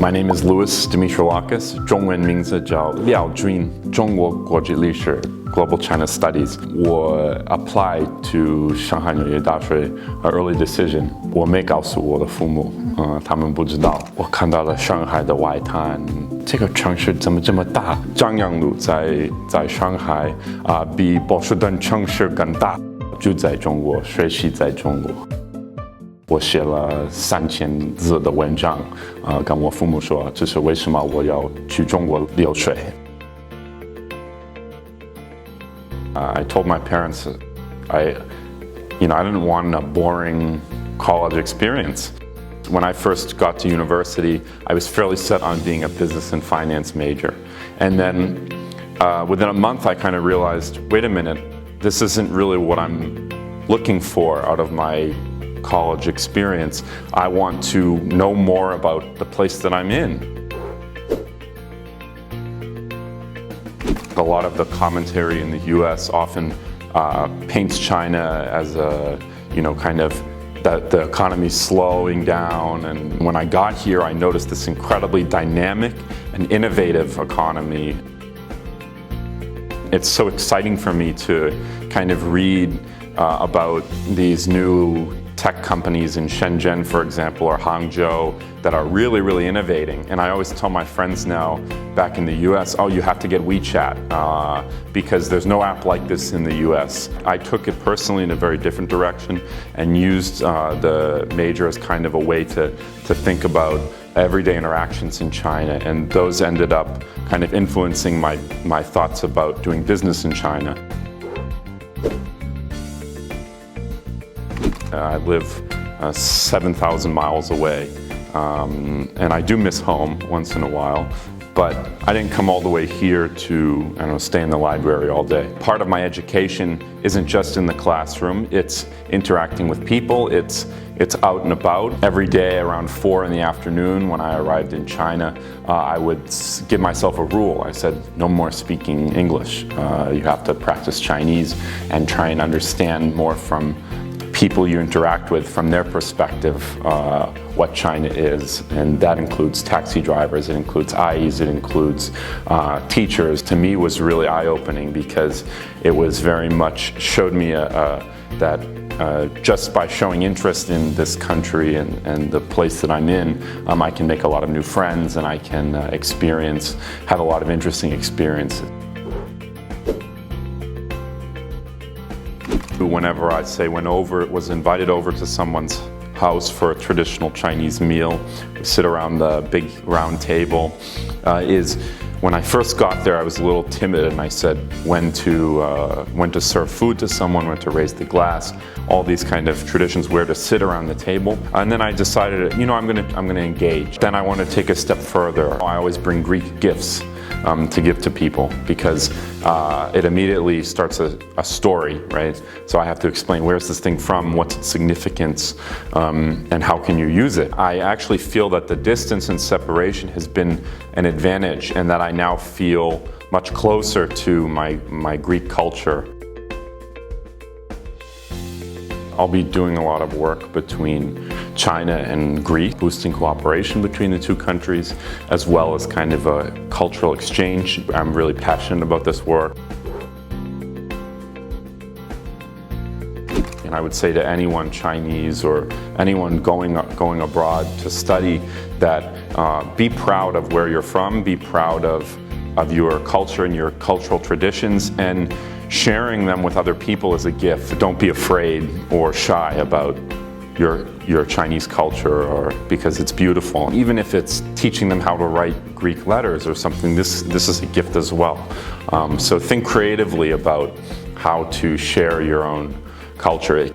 My name is Demetroulakos, 中文名字叫廖军，中国国际历史 Global China Studies. 我 applied to 上海纽约大学 early decision. 我没告诉我的父母，他们不知道。我看到了上海的外滩，这个城市怎么这么大？张杨路在上海比波士顿城市更大。住在中国，学习在中国。我写了3000字的文章，跟我父母说，这是为什么我要去中国留学。I told my parents, I didn't want a boring college experience. When I first got to university, I was fairly set on being a business and finance major. And then within a month, I kind of realized, wait a minute, this isn't really what I'm looking for out of my college experience. I want to know more about the place that I'm in. A lot of the commentary in the US often paints China as a, kind of that the economy's slowing down. And when I got here, I noticed this incredibly dynamic and innovative economy. It's so exciting for me to kind of read about these new tech companies in Shenzhen, for example, or Hangzhou that are really, really innovating. And I always tell my friends now back in the US, oh, you have to get WeChat because there's no app like this in the US. I took it personally in a very different direction and used the major as kind of a way to think about everyday interactions in China, and those ended up kind of influencing my thoughts about doing business in China. I live 7,000 miles away, and I do miss home once in a while, but I didn't come all the way here to, stay in the library all day. Part of my education isn't just in the classroom, it's interacting with people, it's out and about. Every day around 4 in the afternoon when I arrived in China, I would give myself a rule. I said, no more speaking English. You have to practice Chinese and try and understand more from people you interact with, from their perspective, what China is. And that includes taxi drivers, it includes AIs, it includes teachers. To me, it was really eye-opening because it was very much showed me that just by showing interest in this country and the place that I'm in, I can make a lot of new friends and I can have a lot of interesting experiences. Whenever I was invited over to someone's house for a traditional Chinese meal, we sit around the big round table, when I first got there, I was a little timid and I said when to serve food to someone, when to raise the glass, all these kind of traditions, where to sit around the table. And then I decided, I'm gonna engage. Then I want to take a step further. I always bring Greek gifts to give to people because it immediately starts a story, right? So I have to explain, where's this thing from, what's its significance, and how can you use it? I actually feel that the distance and separation has been an advantage and that I now feel much closer to my Greek culture. I'll be doing a lot of work between China and Greece, boosting cooperation between the two countries, as well as kind of a cultural exchange. I'm really passionate about this work. And I would say to anyone Chinese or anyone going abroad to study that be proud of where you're from, be proud of your culture and your cultural traditions, and sharing them with other people is a gift. Don't be afraid or shy about your Chinese culture, because it's beautiful. Even if it's teaching them how to write Greek letters or something, this is a gift as well. So think creatively about how to share your own culture.